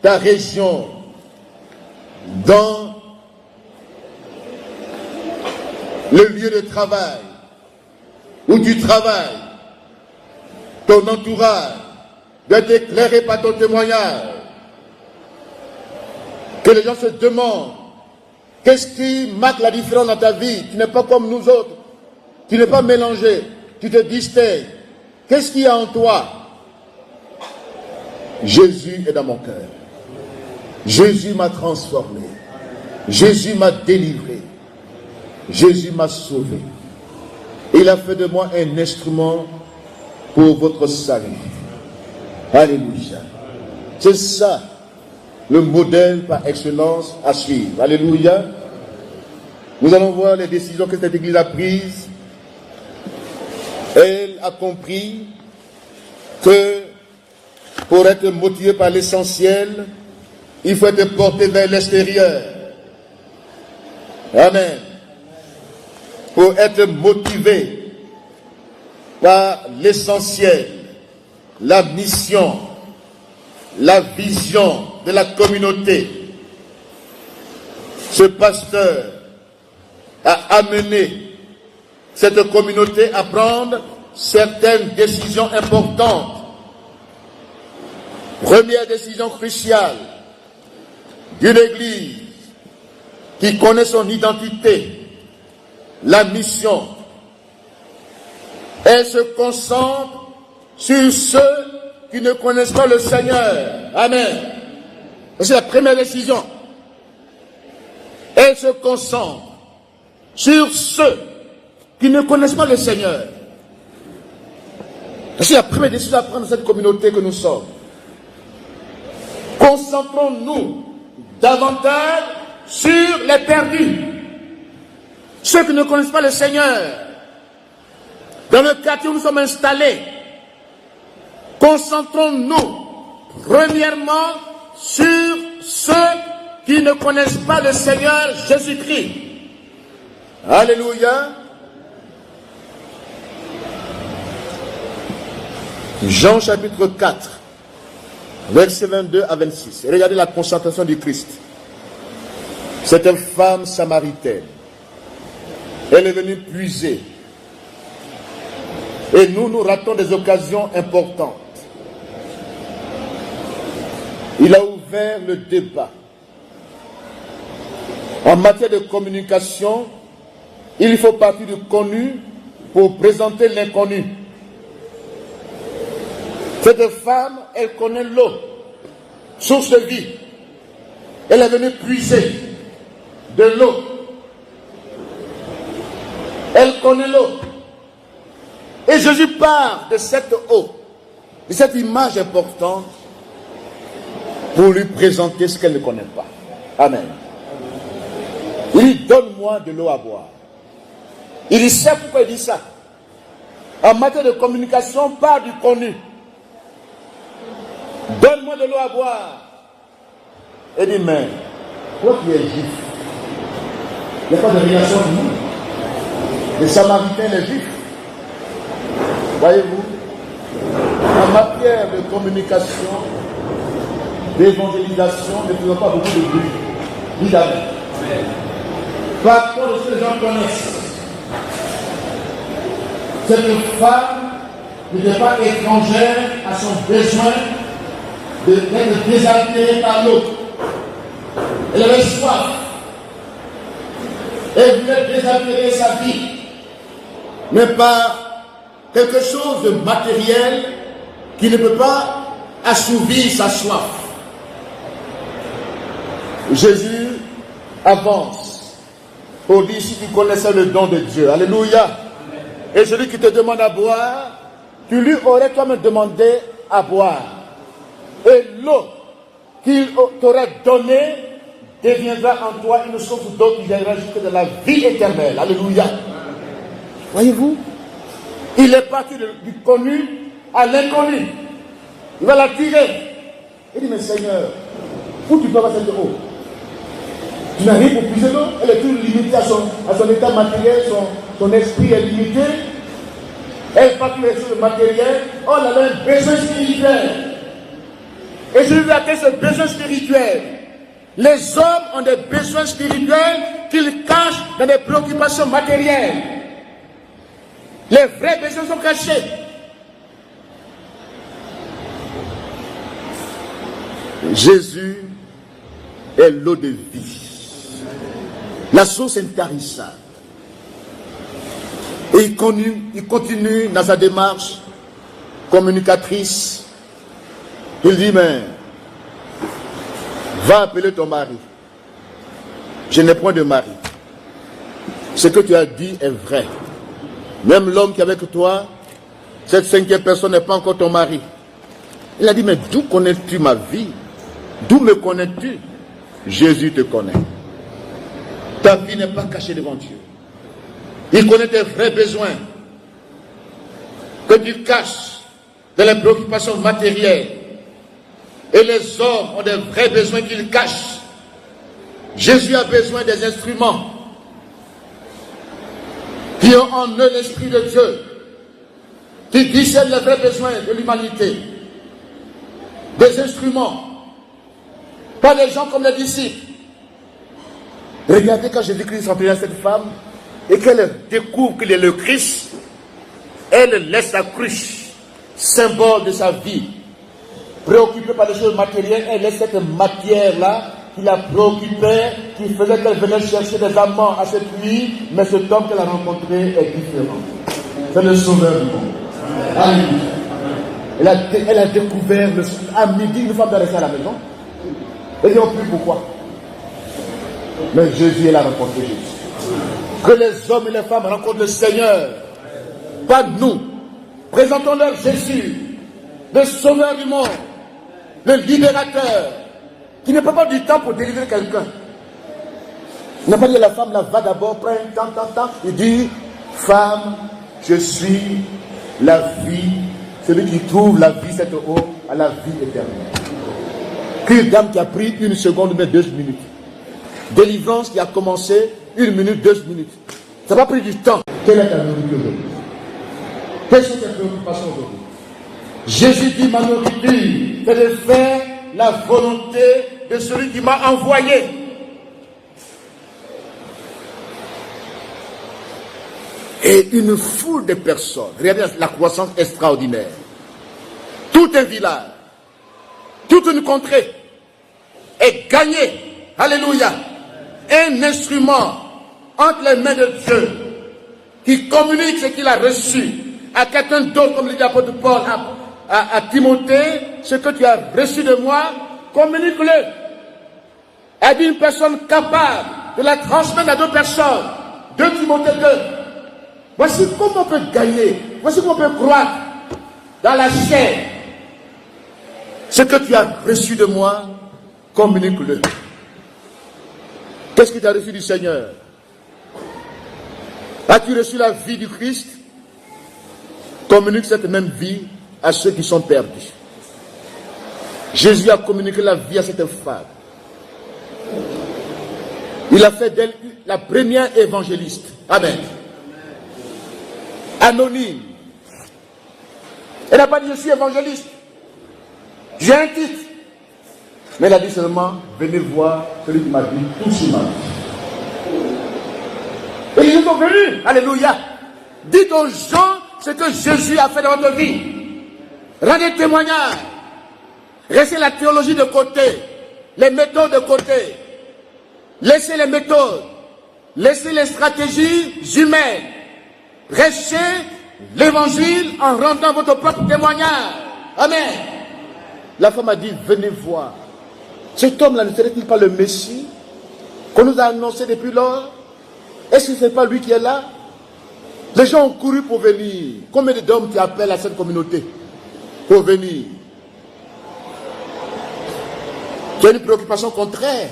ta région, dans le lieu de travail où tu travailles, ton entourage doit être éclairé par ton témoignage. Que les gens se demandent qu'est-ce qui marque la différence dans ta vie. Tu n'es pas comme nous autres, tu n'es pas mélangé, tu te distingues. Qu'est-ce qu'il y a en toi? Jésus est dans mon cœur. Jésus m'a transformé. Jésus m'a délivré. Jésus m'a sauvé. Il a fait de moi un instrument pour votre salut. Alléluia. C'est ça, le modèle par excellence à suivre. Alléluia. Nous allons voir les décisions que cette Église a prises. Elle a compris que pour être motivé par l'essentiel, il faut être porté vers l'extérieur. Amen. Pour être motivé par l'essentiel, la mission, la vision de la communauté, ce pasteur a amené cette communauté à prendre certaines décisions importantes. Première décision cruciale d'une Église qui connaît son identité, la mission. Elle se concentre sur ceux qui ne connaissent pas le Seigneur. Amen. C'est la première décision. Elle se concentre sur ceux qui ne connaissent pas le Seigneur. C'est la première décision à prendre dans cette communauté que nous sommes. Concentrons-nous davantage sur les perdus, ceux qui ne connaissent pas le Seigneur. Dans le quartier où nous sommes installés, concentrons-nous premièrement sur ceux qui ne connaissent pas le Seigneur Jésus-Christ. Alléluia. Jean chapitre 4, versets 22 à 26. Et regardez la concentration du Christ. C'est une femme samaritaine. Elle est venue puiser. Et nous ratons des occasions importantes. Il a ouvert le débat. En matière de communication, il faut partir du connu pour présenter l'inconnu. Cette femme, elle connaît l'eau, source de vie. Elle est venue puiser de l'eau. Elle connaît l'eau. Et Jésus parle de cette eau, de cette image importante, pour lui présenter ce qu'elle ne connaît pas. Amen. Il dit, donne-moi de l'eau à boire. Il sait pourquoi il dit ça. En matière de communication, parle du connu. Donne-moi de l'eau à boire. Et dit, mais, toi qui es juif, il n'y a pas de relation de nous. Les Samaritains, les Juifs. Voyez-vous, en matière de communication, d'évangélisation, ne faisons pas beaucoup de bruit. Dis d'ailleurs. Par contre, ce que les gens connaissent, cette femme n'était pas étrangère à son besoin d'être désaltérée par l'autre. Elle avait soif. Elle voulait désaltérer sa vie, mais par quelque chose de matériel qui ne peut pas assouvir sa soif. Jésus avance pour dire si tu connaissais le don de Dieu. Alléluia. Et celui qui te demande à boire, tu lui aurais toi-même demandé à boire. Et l'eau qu'il t'aurait donnée deviendra en toi une source d'eau qui viendra jusqu'à de la vie éternelle. Alléluia. Voyez-vous, il est parti du connu à l'inconnu. Il va la tirer. Il dit, mais Seigneur, où tu peux avoir cette eau? Tu n'as rien pour puiser l'eau. Elle est toujours limitée à son état matériel, son esprit est limité. Elle part sur les choses matérielles. Oh, elle a un besoin spirituel. Et je lui ai appelé ce besoin spirituel. Les hommes ont des besoins spirituels qu'ils cachent dans des préoccupations matérielles. Les vrais besoins sont cachés. Jésus est l'eau de vie. La source intarissable. Et il continue dans sa démarche communicatrice. Il dit, mais va appeler ton mari. Je n'ai point de mari. Ce que tu as dit est vrai. Même l'homme qui est avec toi, cette cinquième personne n'est pas encore ton mari. Il a dit, mais d'où connais-tu ma vie? D'où me connais-tu? Jésus te connaît. Ta vie n'est pas cachée devant Dieu. Il connaît tes vrais besoins que tu caches dans les préoccupations matérielles. Et les hommes ont des vrais besoins qu'ils cachent. Jésus a besoin des instruments qui ont en eux l'Esprit de Dieu, qui discernent les vrais besoins de l'humanité. Des instruments, pas des gens comme les disciples. Regardez quand Jésus-Christ s'entraîne à cette femme et qu'elle découvre qu'il est le Christ, elle laisse la cruche, symbole de sa vie. Préoccupée par les choses matérielles, elle laisse cette matière-là qui la préoccupait, qui faisait qu'elle venait chercher des amants à cette nuit, mais cet homme qu'elle a rencontré est différent. C'est le sauveur du monde. Alléluia. Elle a découvert, à midi, une femme doit rester à la maison. Et ils ont pris pourquoi? Mais Jésus, elle a rencontré Jésus. Que les hommes et les femmes rencontrent le Seigneur, pas nous. Présentons-leur Jésus, le sauveur du monde, le libérateur, qui ne peut pas du temps pour délivrer quelqu'un. Il n'a pas dit à la femme, là, va d'abord, prends un temps. Il dit, femme, je suis la vie, celui qui trouve la vie, cette eau, à la vie éternelle. Qu'une dame qui a pris 1 seconde, mais 2 minutes. Délivrance qui a commencé 1 minute, 2 minutes. Ça n'a pas pris du temps. Quelle est ta nourriture aujourd'hui? Quelles sont tes préoccupations aujourd'hui? Jésus dit, ma nourriture, c'est de faire la volonté de celui qui m'a envoyé. Et une foule de personnes, regardez la croissance extraordinaire. Tout un village, toute une contrée est gagnée. Alléluia. Un instrument entre les mains de Dieu qui communique ce qu'il a reçu à quelqu'un d'autre, comme le dit l'apôtre Paul à Timothée, ce que tu as reçu de moi, communique-le. Elle dit une personne capable de la transmettre à d'autres personnes. 2 Timothée 2. Voici comment on peut gagner, voici comment on peut croître dans la chair. Ce que tu as reçu de moi, communique-le. Qu'est-ce que tu as reçu du Seigneur? As-tu reçu la vie du Christ? Communique cette même vie à ceux qui sont perdus. Jésus a communiqué la vie à cette femme. Il a fait d'elle la première évangéliste. Amen. Anonyme. Elle n'a pas dit je suis évangéliste. J'ai un titre. Mais elle a dit seulement, venez voir celui qui m'a dit tout sur ma vie. Et ils sont venus. Alléluia. Dites aux gens ce que Jésus a fait dans votre vie. Rendez témoignage. Laissez la théologie de côté. Les méthodes de côté. Laissez les méthodes. Laissez les stratégies humaines. Restez l'évangile en rendant votre propre témoignage. Amen. La femme a dit, venez voir. Cet homme-là ne serait-il pas le Messie qu'on nous a annoncé depuis lors? Est-ce que ce n'est pas lui qui est là? Les gens ont couru pour venir. Combien d'hommes qui appellent à cette communauté pour venir? Tu as une préoccupation contraire.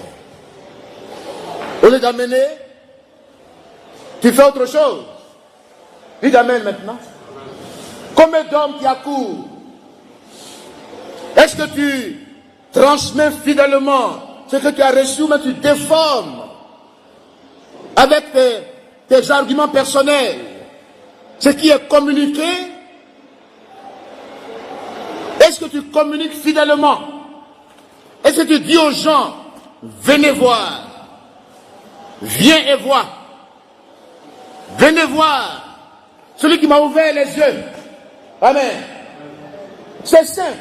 Au lieu d'amener, tu fais autre chose. Il t'amène maintenant. Combien d'hommes qui accourent? Est-ce que tu transmets fidèlement ce que tu as reçu, mais tu déformes avec tes arguments personnels ce qui est communiqué? Est-ce que tu communiques fidèlement? Est-ce que tu dis aux gens, venez voir, viens et vois, venez voir celui qui m'a ouvert les yeux. Amen. C'est simple.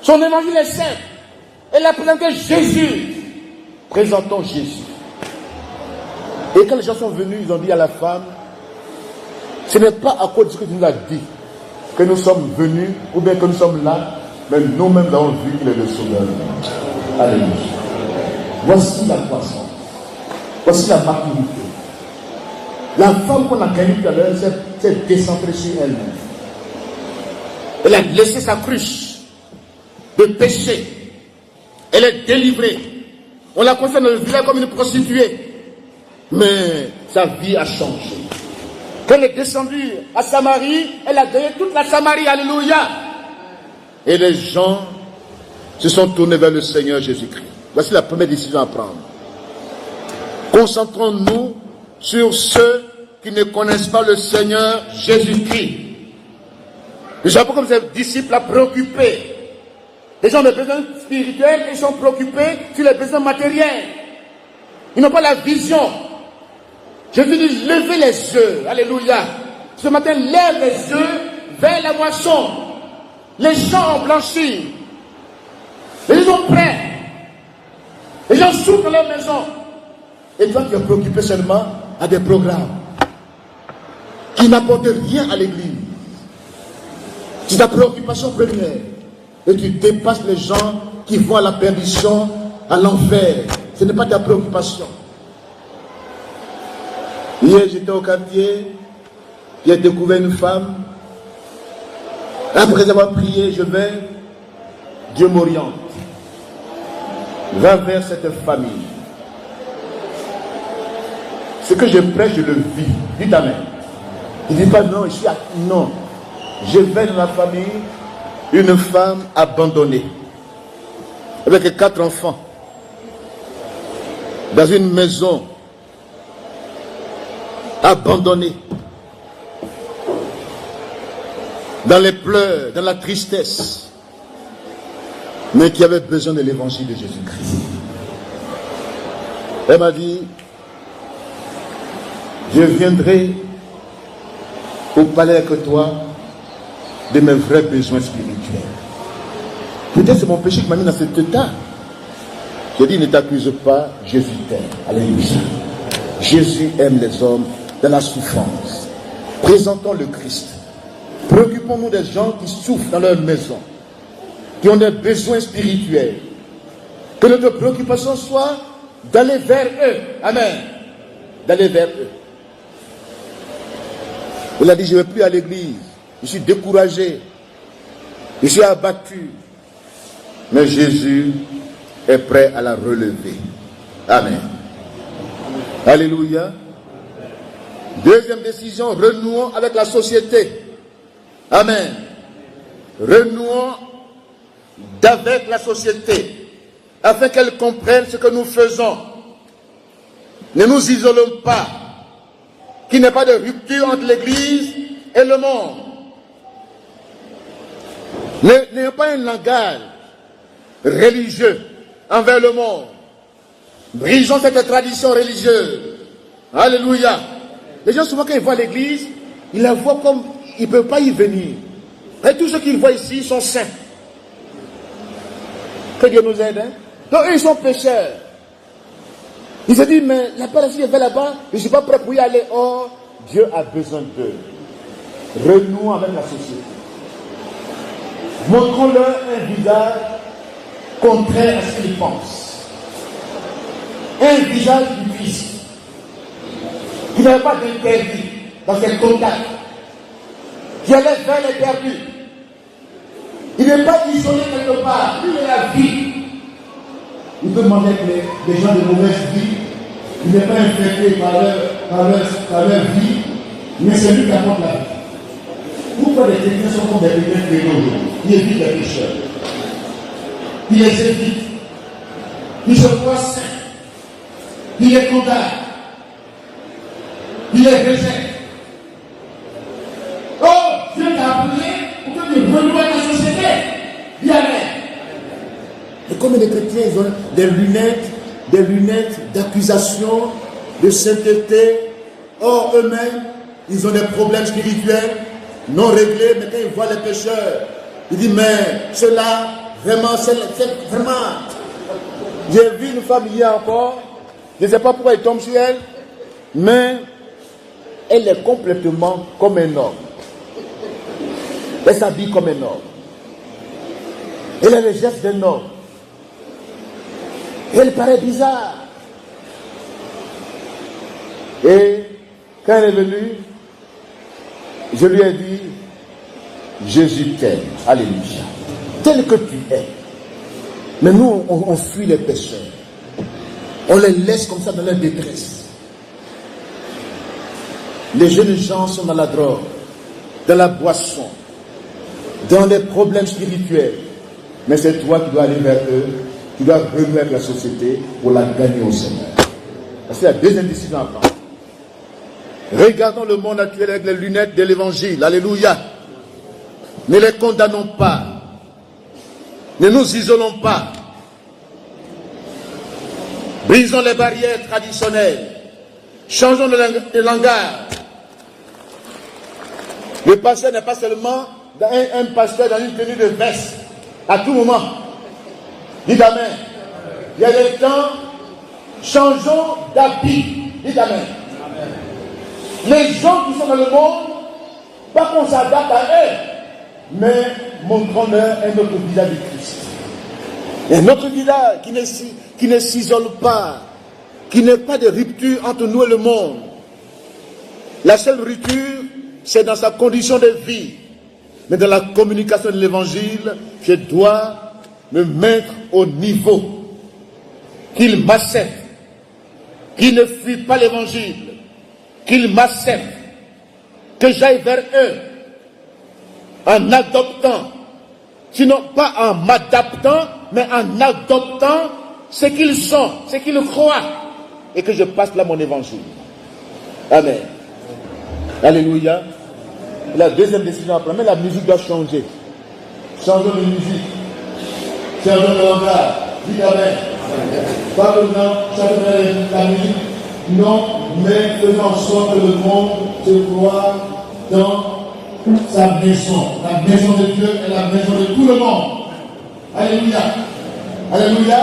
Son évangile est simple. Elle a présenté Jésus. Présentons Jésus. Et quand les gens sont venus, ils ont dit à la femme, ce n'est pas à cause de ce que tu nous as dit que nous sommes venus, ou bien que nous sommes là, mais nous-mêmes avons vu qu'il est le sauveur. Alléluia. Voici la croissance. Voici la maturité. La femme qu'on a gagnée tout à l'heure s'est décentrée sur elle-même. Elle a laissé sa cruche. de péché. Elle est délivrée. On la considère dans le village comme une prostituée. Mais sa vie a changé. Quand elle est descendue à Samarie, elle a gagné toute la Samarie. Alléluia. Et les gens se sont tournés vers le Seigneur Jésus-Christ. Voici la première décision à prendre. Concentrons-nous sur ceux qui ne connaissent pas le Seigneur Jésus-Christ. Les gens comme ces disciples à préoccupés. Les gens ont des besoins spirituels, ils sont préoccupés sur les besoins matériels. Ils n'ont pas la vision. Jésus dit, levez les yeux. Alléluia. Ce matin, lève les yeux vers la moisson. Les champs ont blanchi. Les gens sont prêts. Les gens souffrent dans leur maison. Et toi, tu es préoccupé seulement à des programmes qui n'apportent rien à l'église. C'est ta préoccupation première. Et tu dépasses les gens qui vont à la perdition, à l'enfer. Ce n'est pas ta préoccupation. Hier, j'étais au quartier, j'ai découvert une femme. Après avoir prié, je vais, Dieu m'oriente. Va vers cette famille. Ce que je prêche, je le vis. Dites amen. Il ne dit pas non, non. Je vais dans la famille, une femme abandonnée, avec 4 enfants, dans une maison abandonnée, dans les pleurs, dans la tristesse, mais qui avait besoin de l'évangile de Jésus-Christ. Elle m'a dit, je viendrai pour parler avec toi de mes vrais besoins spirituels. Peut-être c'est mon péché qui m'a mis dans cet état. J'ai dit, ne t'accuse pas, Jésus t'aime. Alléluia. Jésus aime les hommes dans la souffrance. Présentons le Christ. Préoccupons-nous des gens qui souffrent dans leur maison, qui ont des besoins spirituels. Que notre préoccupation soit d'aller vers eux. Amen. D'aller vers eux. Il a dit, je ne vais plus à l'église. Je suis découragé. Je suis abattu. Mais Jésus est prêt à la relever. Amen. Alléluia. Deuxième décision, renouons avec la société. Amen. Renouons avec la société, afin qu'elle comprenne ce que nous faisons. Ne nous isolons pas. Qu'il n'y ait pas de rupture entre l'Église et le monde. N'ayons pas un langage religieux envers le monde. Brisons cette tradition religieuse. Alléluia. Les gens, souvent, quand ils voient l'église, ils la voient comme ils ne peuvent pas y venir. Et tous ceux qu'ils voient ici sont saints. Que Dieu nous aide. Hein? Donc, eux, ils sont pécheurs. Ils se disent, mais la paix, si je vais là-bas, je ne suis pas prêt pour y aller. Oh, Dieu a besoin d'eux. Renouons avec la société. Montrons-leur un visage contraire à ce qu'ils pensent. Un visage du Christ. Qui n'avait pas d'interdit dans ses contacts. Qui allait vers les perdus. Il n'est pas isolé quelque part. Il est la vie. Il peut demander que les gens de mauvaise vie, il n'est pas infecté par leur vie, mais c'est lui qui apporte la vie. Pourquoi les chrétiens sont comme des chrétiens aujourd'hui? Ils évitent les pécheurs. Ils les évitent. Ils se croient saints. Ils les condamnent. Ils les rejettent. Oh, Dieu t'a appelé pour que tu renoues la société. Bien. Et comme les chrétiens, ils ont des lunettes d'accusation, de sainteté. Or, eux-mêmes, ils ont des problèmes spirituels non réglés, mais quand ils voient les pécheurs, ils disent, mais cela, vraiment, c'est vraiment. J'ai vu une femme hier encore, je ne sais pas pourquoi il tombe sur elle, mais elle est complètement comme un homme. Elle s'habille comme un homme. Elle a les gestes d'un homme. Elle paraît bizarre. Et quand elle est venue, je lui ai dit, Jésus t'aime. Alléluia. Tel que tu es. Mais nous, on fuit les pécheurs. On les laisse comme ça dans leur détresse. Les jeunes gens sont dans la drogue, dans la boisson, dans des problèmes spirituels. Mais c'est toi qui dois aller vers eux, tu dois renouer avec la société pour la gagner au Seigneur. C'est la deuxième décision à prendre. Regardons le monde actuel avec les lunettes de l'évangile. Alléluia. Ne les condamnons pas. Ne nous isolons pas. Brisons les barrières traditionnelles. Changeons de langage. Le pasteur n'est pas seulement un pasteur dans une tenue de veste à tout moment. Dites Amen. Il y a des temps, changeons d'habit. Dites Amen. Les gens qui sont dans le monde, pas qu'on s'adapte à eux, mais montrons-leur un autre visage de Christ. Un autre visage qui ne s'isole pas, qui n'est pas de rupture entre nous et le monde. La seule rupture, c'est dans sa condition de vie. Mais dans la communication de l'évangile, je dois me mettre au niveau qu'il m'accepte, qu'il ne fuit pas l'évangile, qu'il m'accepte, que j'aille vers eux en adoptant, sinon pas en m'adaptant, mais en adoptant ce qu'ils sont, ce qu'ils croient, et que je passe là mon évangile. Amen. Alléluia. La deuxième décision à prendre, mais la musique doit changer. Changeons de musique. Changeons de langage. Dites Amen. Pas maintenant, changeons la musique. Non, mais faisons en sorte que le monde se voit dans sa maison. La maison de Dieu est la maison de tout le monde. Alléluia. Alléluia.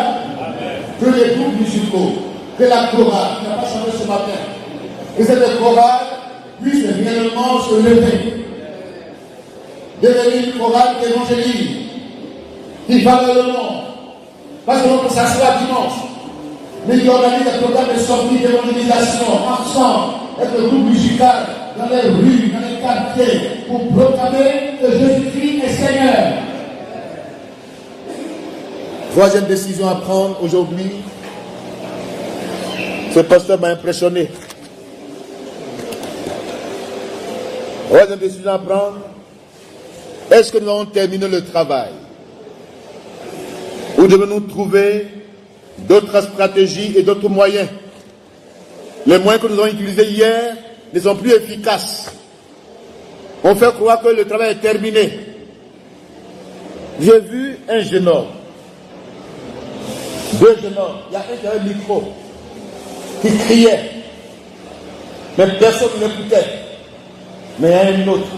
Que les groupes musicaux, que la chorale, qui n'a pas changé ce matin, que cette chorale puisse réellement se lever. Devenir une chorale d'évangélisme qui va dans le monde. Pas seulement pour s'asseoir dimanche, mais qui organise des programmes de sortie d'évangélisation ensemble avec le groupe musical dans les rues, dans les quartiers, pour proclamer que Jésus-Christ est Seigneur. Troisième décision à prendre aujourd'hui. Ce pasteur m'a impressionné. Troisième décision à prendre. Est-ce que nous avons terminé le travail? Ou devons-nous trouver d'autres stratégies et d'autres moyens? Les moyens que nous avons utilisés hier ne sont plus efficaces. On fait croire que le travail est terminé. J'ai vu un jeune homme, deux jeunes hommes, il y a un qui avait un micro, qui criait, mais personne ne l'écoutait. Mais il y a un autre,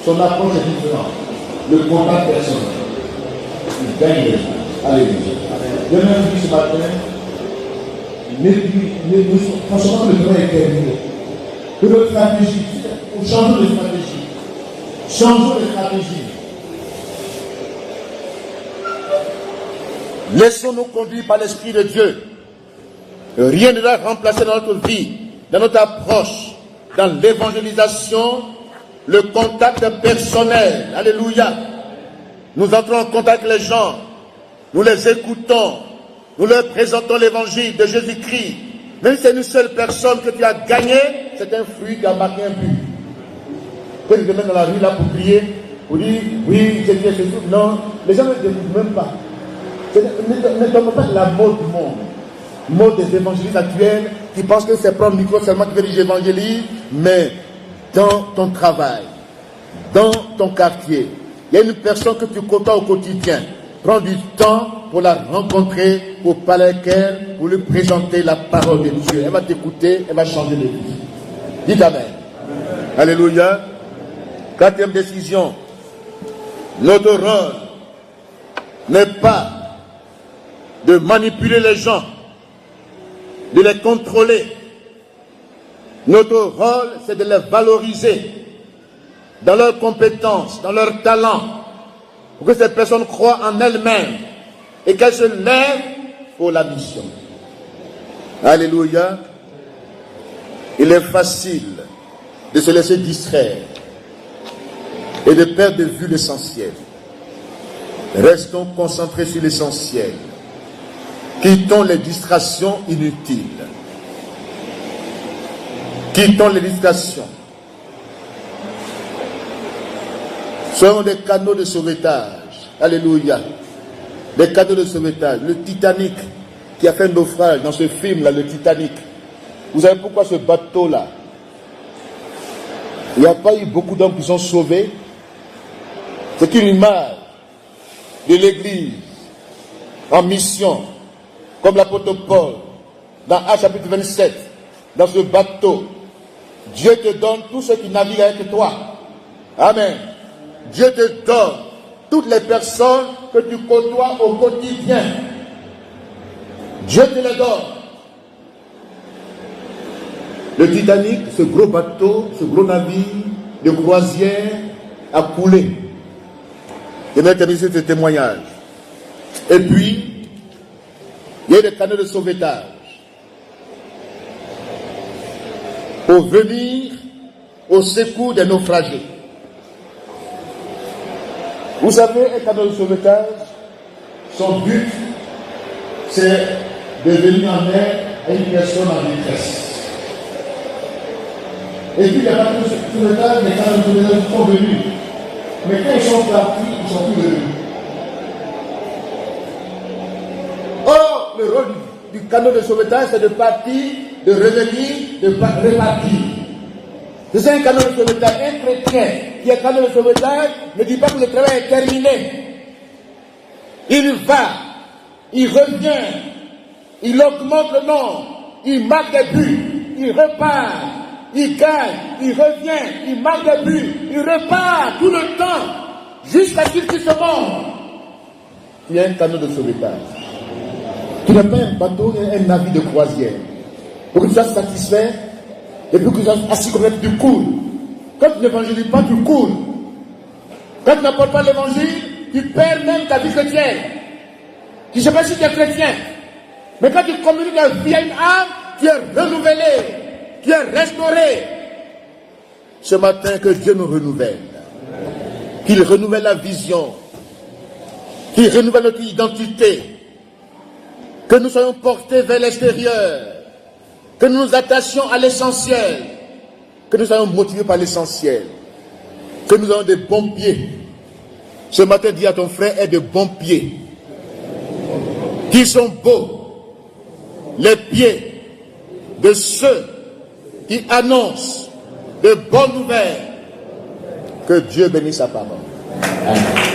son approche est différente. Le contact personnel. Il gagne les gens. Alléluia. Je me dis ce matin, franchement, le travail est terminé. Que notre stratégie, changeons de stratégie. Changeons de stratégie. Laissons-nous conduire par l'Esprit de Dieu. Rien ne doit remplacer dans notre vie, dans notre approche, dans l'évangélisation, le contact personnel. Alléluia. Nous entrons en contact avec les gens. Nous les écoutons. Nous leur présentons l'évangile de Jésus-Christ. Même si c'est une seule personne que tu as gagnée, c'est un fruit qui a marqué un but. Que tu te mets dans la rue là pour prier, pour dire, oui, c'est bien, c'est tout. Non, les gens ne t'écoutent même pas. Ne tombe pas la mode du monde. Mode des évangélistes actuels qui pensent que c'est prendre le micro seulement qui veut dire j'évangélise, mais dans ton travail, dans ton quartier, il y a une personne que tu côtoies au quotidien. Prends du temps pour la rencontrer, pour parler avec elle, pour lui présenter la parole de Dieu. Elle va t'écouter, elle va changer de vie. Dites Amen. Alléluia. Quatrième décision. Notre rôle n'est pas de manipuler les gens, de les contrôler. Notre rôle, c'est de les valoriser dans leurs compétences, dans leurs talents, pour que ces personnes croient en elles-mêmes et qu'elles se lèvent pour la mission. Alléluia. Il est facile de se laisser distraire et de perdre de vue l'essentiel. Restons concentrés sur l'essentiel. Quittons les distractions inutiles. Quittons les distractions. Soyons des canaux de sauvetage. Alléluia. Des canaux de sauvetage. Le Titanic qui a fait un naufrage dans ce film-là, le Titanic. Vous savez pourquoi ce bateau-là? Il n'y a pas eu beaucoup d'hommes qui sont sauvés. C'est une image de l'Église en mission, comme l'apôtre Paul, dans Actes chapitre 27, dans ce bateau. Dieu te donne tous ceux qui naviguent avec toi. Amen. Dieu te donne toutes les personnes que tu côtoies au quotidien. Dieu te les donne. Le Titanic, ce gros bateau, ce gros navire de croisière a coulé. J'aimerais terminer ce témoignage. Et puis, il y a eu des canaux de sauvetage pour venir au secours des naufragés. Vous savez, un canal de sauvetage, son but, c'est de venir en aide à une personne en détresse. Et puis, il y a pas de sauvetage, les canaux de sauvetage sont venus. Mais quand ils sont partis, ils ne sont plus venus. Or, le rôle du canot de sauvetage, c'est de partir, de revenir, de repartir. C'est un canot de sauvetage. Un chrétien qui est canot de sauvetage ne dit pas que le travail est terminé. Il va, il revient, il augmente le nombre, il marque des buts, il repart, il gagne, il revient, il marque des buts, il repart tout le temps, jusqu'à ce qu'il se monte. Tu as un canot de sauvetage. Tu n'as pas un bateau, un navire de croisière. Pour que tu sois satisfait, et puis que tu sois assis comme ça, tu coules. Quand tu n'évangélises pas, tu coules. Quand tu n'apportes pas l'évangile, tu perds même ta vie chrétienne. Je ne sais pas si tu es chrétien, mais quand tu communiques la vie à une âme, tu es renouvelé, tu es restauré. Ce matin, que Dieu nous renouvelle. Qu'il renouvelle la vision. Qu'il renouvelle notre identité. Que nous soyons portés vers l'extérieur. Que nous nous attachions à l'essentiel. Que nous soyons motivés par l'essentiel. Que nous ayons de bons pieds. Ce matin, dis à ton frère, aie de bons pieds. Qui sont beaux. Les pieds de ceux qui annoncent de bonnes nouvelles. Que Dieu bénisse sa parole. Amen.